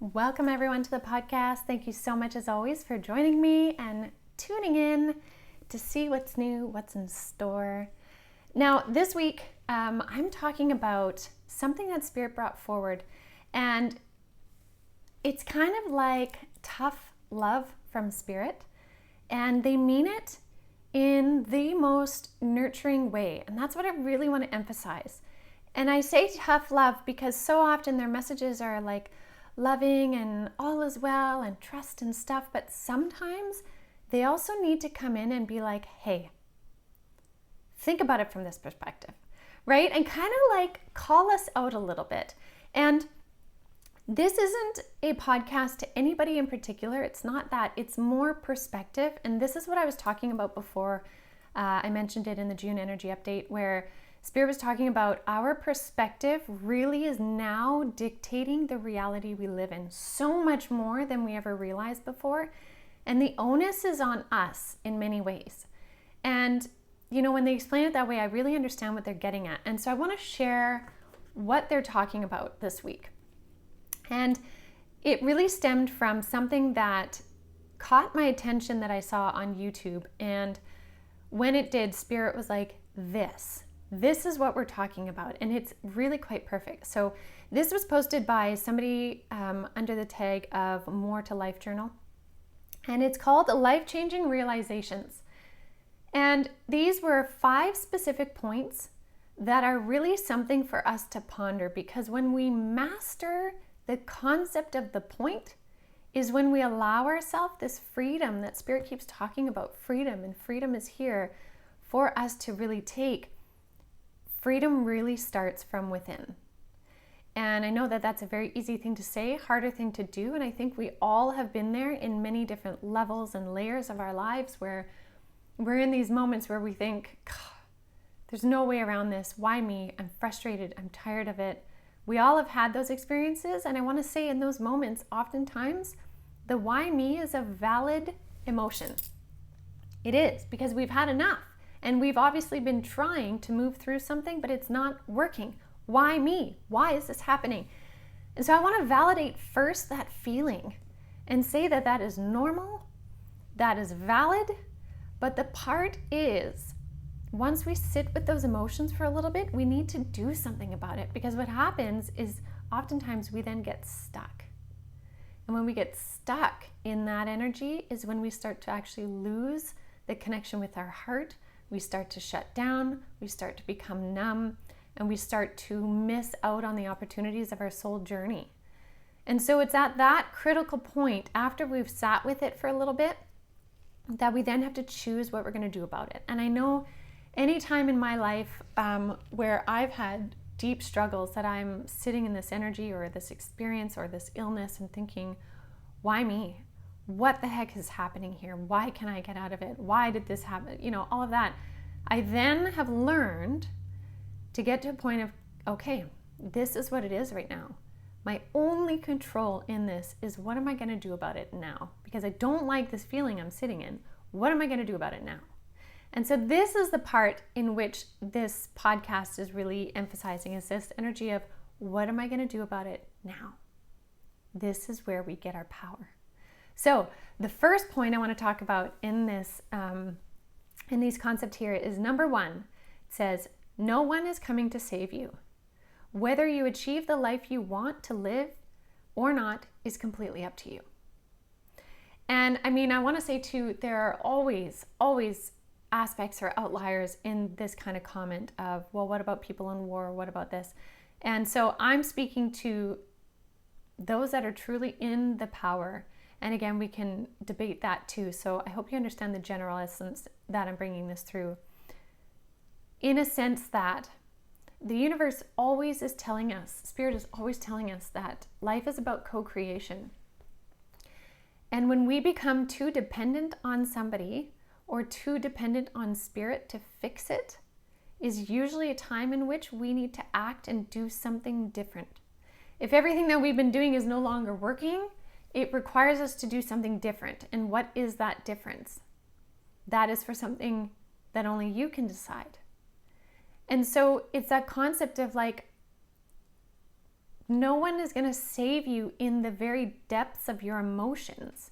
Welcome everyone to the podcast. Thank you so much as always for joining me and tuning in to see what's new, what's in store. Now this week I'm talking about something that Spirit brought forward, and it's kind of like tough love from Spirit, and they mean it in the most nurturing way, and that's what I really want to emphasize. And I say tough love because so often their messages are like loving and all is well and trust and stuff, but sometimes they also need to come in and be like, hey, think about it from this perspective, right? And kind of like call us out a little bit. And this isn't a podcast to anybody in particular. It's not that. It's more perspective. And this is what I was talking about before. I mentioned it in the June energy update, where Spirit was talking about our perspective really is now dictating the reality we live in so much more than we ever realized before. And the onus is on us in many ways. And, you know, when they explain it that way, I really understand what they're getting at. And so I want to share what they're talking about this week. And it really stemmed from something that caught my attention that I saw on YouTube. And when it did, Spirit was like, This is what we're talking about, and it's really quite perfect. So this was posted by somebody under the tag of More to Life Journal, and it's called Life-Changing Realizations. And these were 5 specific points that are really something for us to ponder, because when we master the concept of the point is when we allow ourselves this freedom that Spirit keeps talking about, freedom, and freedom is here for us to really take. Freedom really starts from within. And I know that that's a very easy thing to say, harder thing to do. And I think we all have been there in many different levels and layers of our lives where we're in these moments where we think, there's no way around this. Why me? I'm frustrated. I'm tired of it. We all have had those experiences. And I want to say in those moments, oftentimes, the why me is a valid emotion. It is, because we've had enough. And we've obviously been trying to move through something, but it's not working. Why me? Why is this happening? And so I want to validate first that feeling and say that that is normal, that is valid. But the part is, once we sit with those emotions for a little bit, we need to do something about it, because what happens is oftentimes we then get stuck. And when we get stuck in that energy is when we start to actually lose the connection with our heart. We start to shut down, we start to become numb, and we start to miss out on the opportunities of our soul journey. And so it's at that critical point, after we've sat with it for a little bit, that we then have to choose what we're going to do about it. And I know any time in my life where I've had deep struggles, that I'm sitting in this energy or this experience or this illness and thinking, why me? What the heck is happening here? Why can I get out of it? Why did this happen? You know, all of that. I then have learned to get to a point of, okay, this is what it is right now. My only control in this is, what am I going to do about it now? Because I don't like this feeling I'm sitting in. What am I going to do about it now? And so this is the part in which this podcast is really emphasizing, is this energy of, what am I going to do about it now? This is where we get our power. So the first point I want to talk about in this, in these concepts here is number 1. It says, no one is coming to save you. Whether you achieve the life you want to live or not is completely up to you. And I mean, I want to say too, there are always aspects or outliers in this kind of comment of, well, what about people in war? What about this? And so I'm speaking to those that are truly in the power. And again, we can debate that too. So I hope you understand the general essence that I'm bringing this through. In a sense that the universe always is telling us, Spirit is always telling us that life is about co-creation. And when we become too dependent on somebody or too dependent on Spirit to fix it, is usually a time in which we need to act and do something different. If everything that we've been doing is no longer working, it requires us to do something different. And what is that difference? That is for something that only you can decide. And so it's that concept of like, No one is going to save you in the very depths of your emotions.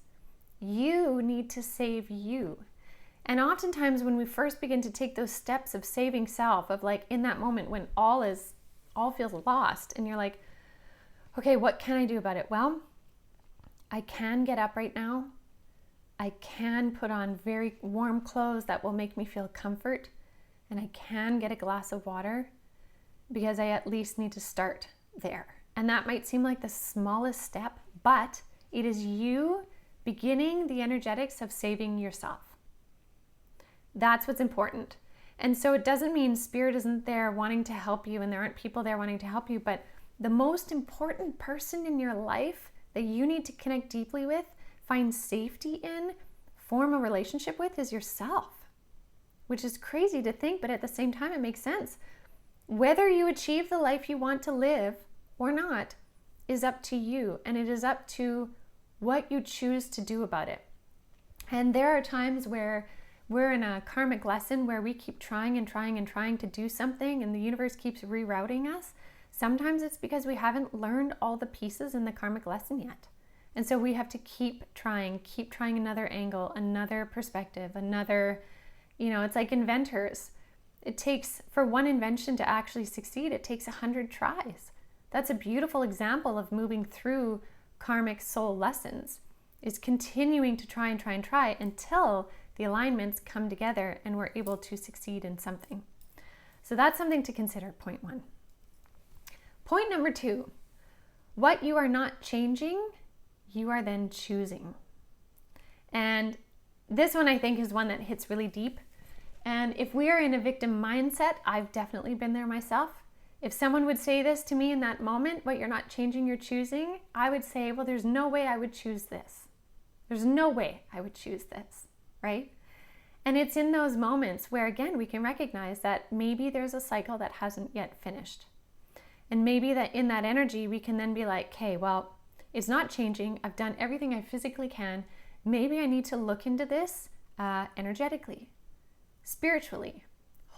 You need to save you. And oftentimes when we first begin to take those steps of saving self, of like in that moment when all feels lost and you're like, okay, what can I do about it? Well, I can get up right now. I can put on very warm clothes that will make me feel comfort. And I can get a glass of water because I at least need to start there. And that might seem like the smallest step, but it is you beginning the energetics of saving yourself. That's what's important. And so it doesn't mean spirit isn't there wanting to help you and there aren't people there wanting to help you, but the most important person in your life that you need to connect deeply with, find safety in, form a relationship with is yourself, which is crazy to think, but at the same time, it makes sense. Whether you achieve the life you want to live or not is up to you, and it is up to what you choose to do about it. And there are times where we're in a karmic lesson where we keep trying and trying and trying to do something and the universe keeps rerouting us. Sometimes it's because we haven't learned all the pieces in the karmic lesson yet. And so we have to keep trying another angle, another perspective, another, it's like inventors. It takes, for one invention to actually succeed, it takes 100 tries. That's a beautiful example of moving through karmic soul lessons, is continuing to try until the alignments come together and we're able to succeed in something. So that's something to consider, point 1. Point number 2, what you are not changing, you are then choosing. And this one I think is one that hits really deep. And if we are in a victim mindset, I've definitely been there myself. If someone would say this to me in that moment, what you're not changing, you're choosing, I would say, well, there's no way I would choose this. There's no way I would choose this, right? And it's in those moments where, again, we can recognize that maybe there's a cycle that hasn't yet finished. And maybe that in that energy, we can then be like, okay, well, it's not changing. I've done everything I physically can. Maybe I need to look into this energetically, spiritually,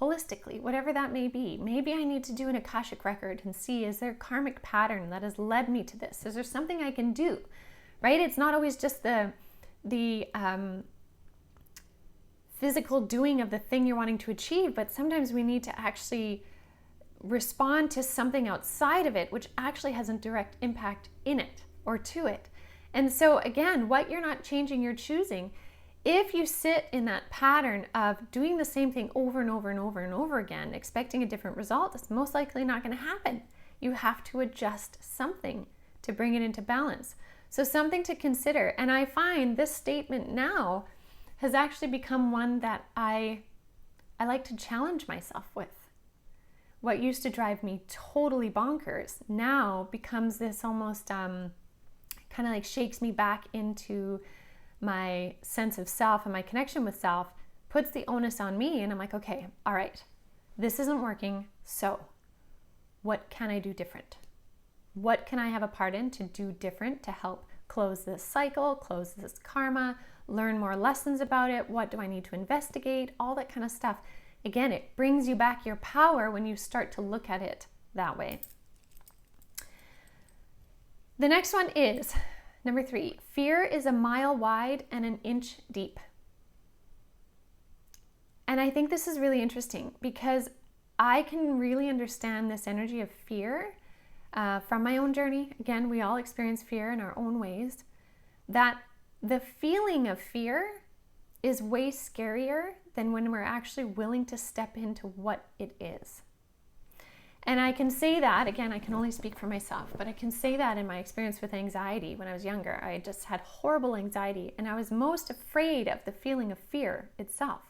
holistically, whatever that may be. Maybe I need to do an Akashic record and see, is there a karmic pattern that has led me to this? Is there something I can do, right? It's not always just the physical doing of the thing you're wanting to achieve, but sometimes we need to actually respond to something outside of it, which actually has a direct impact in it or to it. And so again, what you're not changing, you're choosing. If you sit in that pattern of doing the same thing over and over and over and over again, expecting a different result, it's most likely not going to happen. You have to adjust something to bring it into balance. So something to consider. And I find this statement now has actually become one that I like to challenge myself with. What used to drive me totally bonkers now becomes this almost kind of like shakes me back into my sense of self and my connection with self, puts the onus on me, and I'm like, okay, all right, this isn't working, so what can I do different? What can I have a part in to do different to help close this cycle, close this karma, learn more lessons about it? What do I need to investigate? All that kind of stuff. Again, it brings you back your power when you start to look at it that way. The next one is number 3. Fear is a mile wide and an inch deep. And I think this is really interesting because I can really understand this energy of fear from my own journey. Again, we all experience fear in our own ways. That the feeling of fear is way scarier than when we're actually willing to step into what it is. And I can say that, again, I can only speak for myself, but I can say that in my experience with anxiety when I was younger. I just had horrible anxiety, and I was most afraid of the feeling of fear itself.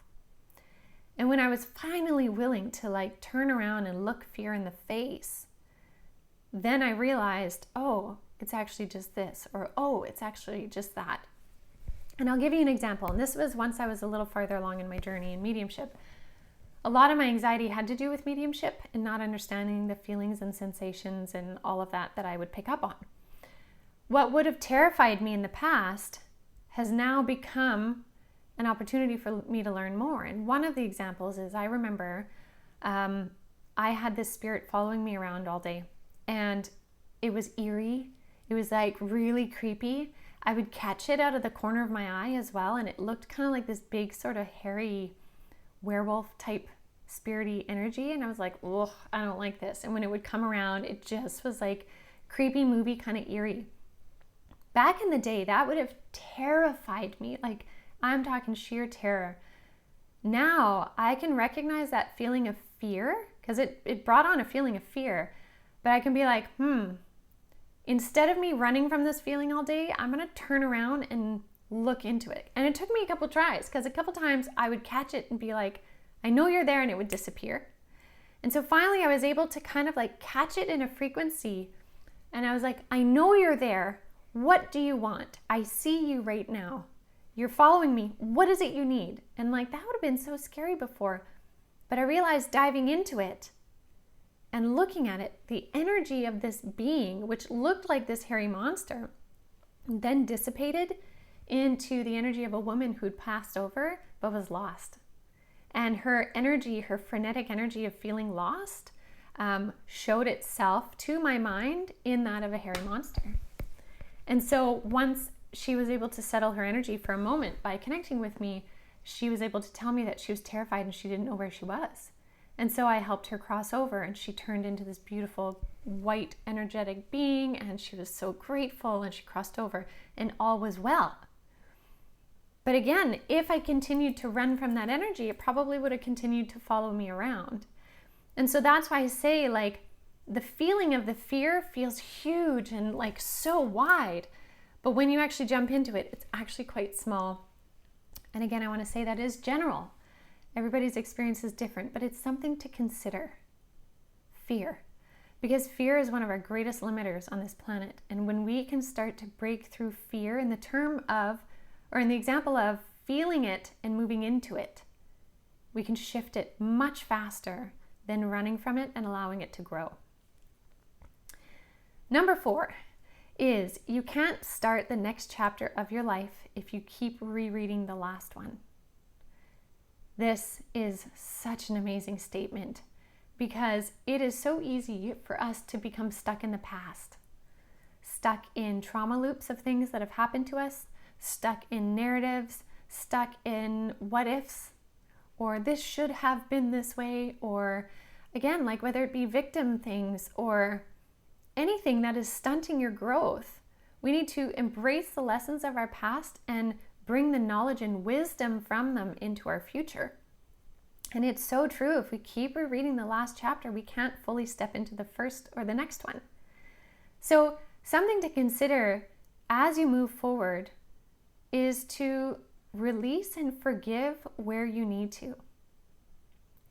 And when I was finally willing to turn around and look fear in the face, then I realized, oh, it's actually just this, or oh, it's actually just that. And I'll give you an example. And this was once I was a little farther along in my journey in mediumship. A lot of my anxiety had to do with mediumship and not understanding the feelings and sensations and all of that I would pick up on. What would have terrified me in the past has now become an opportunity for me to learn more. And one of the examples is I remember I had this spirit following me around all day. And it was eerie. It was like really creepy. I would catch it out of the corner of my eye as well, and it looked kind of like this big sort of hairy werewolf type spirity energy, and I was like, oh, I don't like this. And when it would come around, it just was like creepy movie, kind of eerie. Back in the day, that would have terrified me. Like, I'm talking sheer terror. Now I can recognize that feeling of fear, because it brought on a feeling of fear, but I can be like, instead of me running from this feeling all day, I'm going to turn around and look into it. And it took me a couple tries, because a couple times I would catch it and be like, I know you're there, and it would disappear. And so finally I was able to kind of like catch it in a frequency, and I was like, I know you're there. What do you want? I see you right now. You're following me. What is it you need? And like, that would have been so scary before. But I realized diving into it and looking at it, the energy of this being, which looked like this hairy monster, then dissipated into the energy of a woman who'd passed over but was lost. And her energy, her frenetic energy of feeling lost, showed itself to my mind in that of a hairy monster. And so once she was able to settle her energy for a moment by connecting with me, she was able to tell me that she was terrified and she didn't know where she was. And so I helped her cross over, and she turned into this beautiful white energetic being, and she was so grateful, and she crossed over, and all was well. But again, if I continued to run from that energy, it probably would have continued to follow me around. And so that's why I say, like, the feeling of the fear feels huge and like so wide. But when you actually jump into it, it's actually quite small. And again, I want to say that is general. Everybody's experience is different, but it's something to consider. Fear. Because fear is one of our greatest limiters on this planet. And when we can start to break through fear in the term of, or in the example of feeling it and moving into it, we can shift it much faster than running from it and allowing it to grow. Number 4 is you can't start the next chapter of your life if you keep rereading the last one. This is such an amazing statement, because it is so easy for us to become stuck in the past, stuck in trauma loops of things that have happened to us, stuck in narratives, stuck in what ifs, or this should have been this way, or again, like whether it be victim things or anything that is stunting your growth. We need to embrace the lessons of our past and bring the knowledge and wisdom from them into our future. And it's so true. If we keep rereading the last chapter, we can't fully step into the first or the next one. So something to consider as you move forward is to release and forgive where you need to.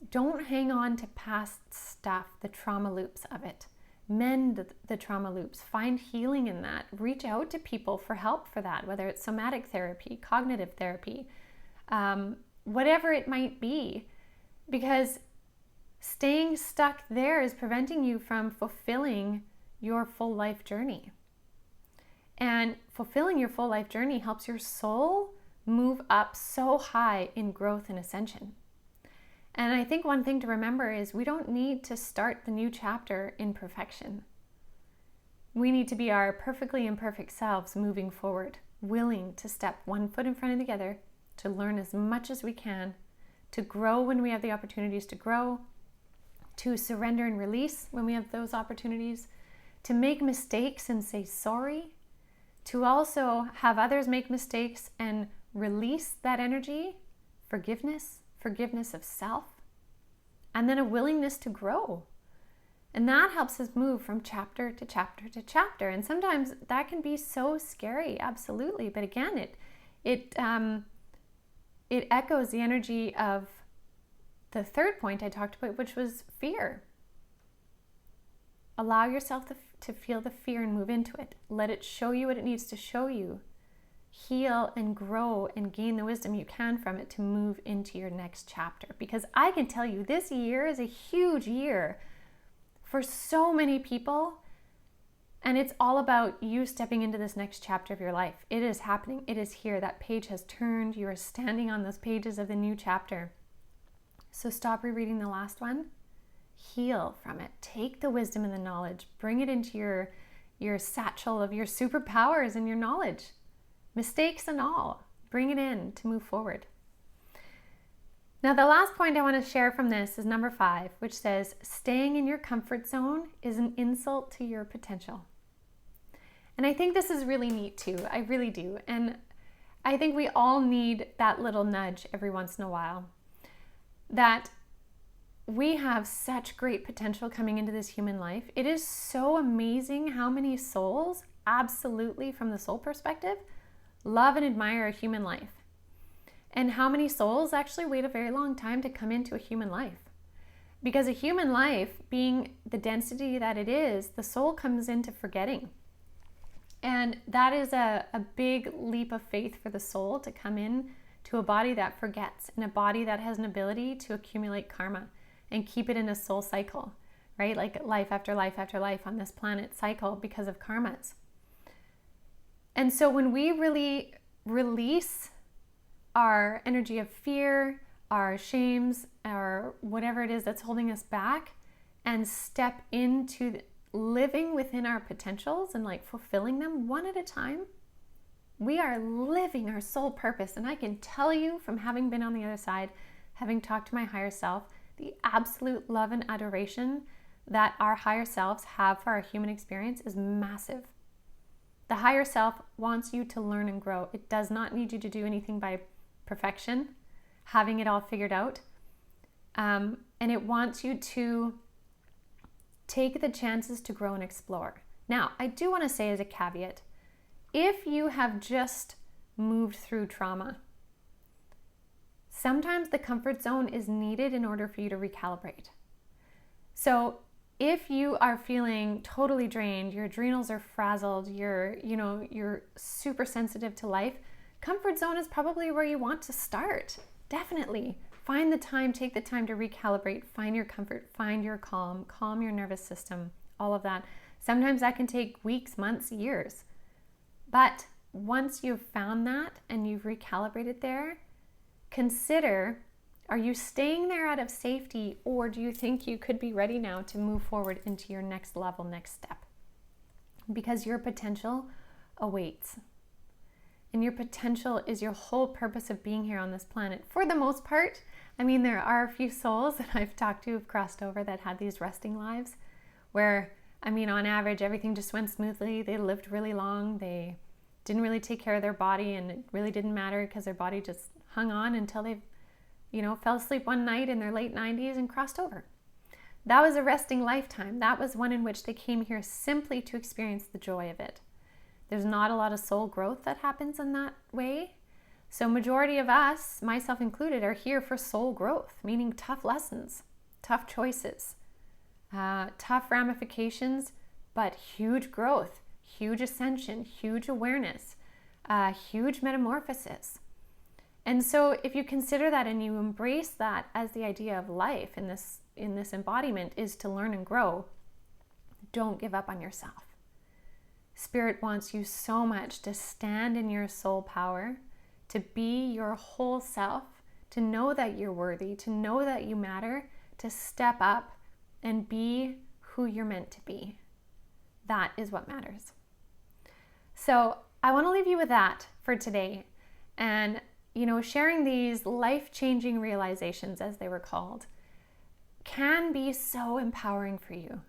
Don't hang on to past stuff, the trauma loops of it. Mend the trauma loops. Find healing in that. Reach out to people for help for that, whether it's somatic therapy, cognitive therapy, whatever it might be. Because staying stuck there is preventing you from fulfilling your full life journey. And fulfilling your full life journey helps your soul move up so high in growth and ascension. And I think one thing to remember is we don't need to start the new chapter in perfection. We need to be our perfectly imperfect selves moving forward, willing to step one foot in front of the other, to learn as much as we can, to grow when we have the opportunities to grow, to surrender and release when we have those opportunities, to make mistakes and say sorry, to also have others make mistakes and release that energy, forgiveness of self, and then a willingness to grow. And that helps us move from chapter to chapter to chapter. And sometimes that can be so scary, absolutely. But again, it echoes the energy of the third point I talked about, which was fear. Allow yourself to feel the fear and move into it. Let it show you what it needs to show you. Heal and grow and gain the wisdom you can from it to move into your next chapter. Because I can tell you, this year is a huge year for so many people. And it's all about you stepping into this next chapter of your life. It is happening. It is here. That page has turned. You are standing on those pages of the new chapter. So stop rereading the last one. Heal from it. Take the wisdom and the knowledge. Bring it into your satchel of your superpowers and your knowledge, mistakes and all. Bring it in to move forward. Now, the last point I want to share from this is number 5, which says, staying in your comfort zone is an insult to your potential. And I think this is really neat too. I really do. And I think we all need that little nudge every once in a while. That we have such great potential coming into this human life. It is so amazing how many souls, absolutely from the soul perspective, love and admire a human life. And how many souls actually wait a very long time to come into a human life. Because a human life, being the density that it is, the soul comes into forgetting. And that is a big leap of faith for the soul to come in to a body that forgets, and a body that has an ability to accumulate karma and keep it in a soul cycle, right? Like life after life after life on this planet cycle because of karmas. And so when we really release our energy of fear, our shames, or whatever it is that's holding us back, and step into living within our potentials and like fulfilling them one at a time, we are living our soul purpose. And I can tell you from having been on the other side, having talked to my higher self, the absolute love and adoration that our higher selves have for our human experience is massive. The higher self wants you to learn and grow. It does not need you to do anything by perfection, having it all figured out. And it wants you to take the chances to grow and explore. Now, I do want to say as a caveat, if you have just moved through trauma, sometimes the comfort zone is needed in order for you to recalibrate. So if you are feeling totally drained, your adrenals are frazzled, you're super sensitive to life, comfort zone is probably where you want to start. Definitely. Find the time, take the time to recalibrate, find your comfort, find your calm your nervous system, all of that. Sometimes that can take weeks, months, years. But once you've found that and you've recalibrated there, consider, are you staying there out of safety, or do you think you could be ready now to move forward into your next level, next step? Because your potential awaits. And your potential is your whole purpose of being here on this planet. For the most part, I mean, there are a few souls that I've talked to who've crossed over that had these resting lives where, I mean, on average, everything just went smoothly. They lived really long. They didn't really take care of their body, and it really didn't matter because their body just hung on until they, fell asleep one night in their late 90s and crossed over. That was a resting lifetime. That was one in which they came here simply to experience the joy of it. There's not a lot of soul growth that happens in that way. So majority of us, myself included, are here for soul growth, meaning tough lessons, tough choices, tough ramifications, but huge growth, huge ascension, huge awareness, huge metamorphosis. And so if you consider that and you embrace that as the idea of life in this embodiment is to learn and grow, don't give up on yourself. Spirit wants you so much to stand in your soul power, to be your whole self, to know that you're worthy, to know that you matter, to step up and be who you're meant to be. That is what matters. So I want to leave you with that for today. And, sharing these life-changing realizations, as they were called, can be so empowering for you.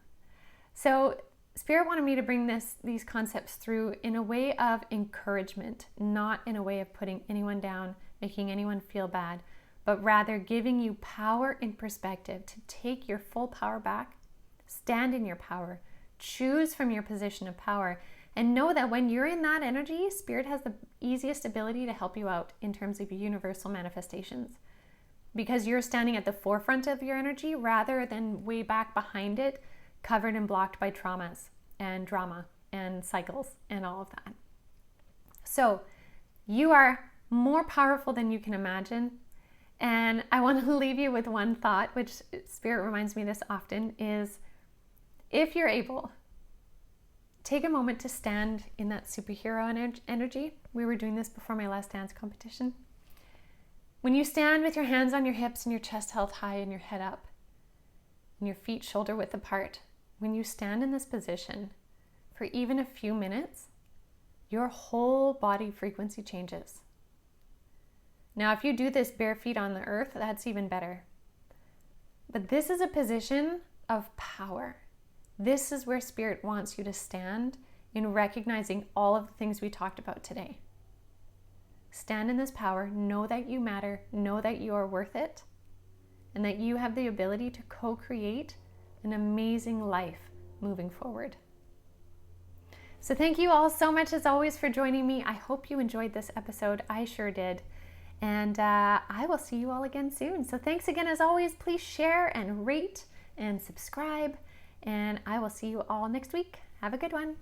So Spirit wanted me to bring these concepts through in a way of encouragement, not in a way of putting anyone down, making anyone feel bad, but rather giving you power and perspective to take your full power back, stand in your power, choose from your position of power, and know that when you're in that energy, Spirit has the easiest ability to help you out in terms of your universal manifestations. Because you're standing at the forefront of your energy rather than way back behind it, covered and blocked by traumas and drama and cycles and all of that. So you are more powerful than you can imagine. And I want to leave you with one thought, which Spirit reminds me this often, is if you're able, take a moment to stand in that superhero energy. We were doing this before my last dance competition. When you stand with your hands on your hips and your chest held high and your head up and your feet shoulder width apart, when you stand in this position, for even a few minutes, your whole body frequency changes. Now, if you do this bare feet on the earth, that's even better. But this is a position of power. This is where Spirit wants you to stand in recognizing all of the things we talked about today. Stand in this power, know that you matter, know that you are worth it, and that you have the ability to co-create an amazing life moving forward. So thank you all so much as always for joining me. I hope you enjoyed this episode. I sure did. And I will see you all again soon. So thanks again as always. Please share and rate and subscribe. And I will see you all next week. Have a good one.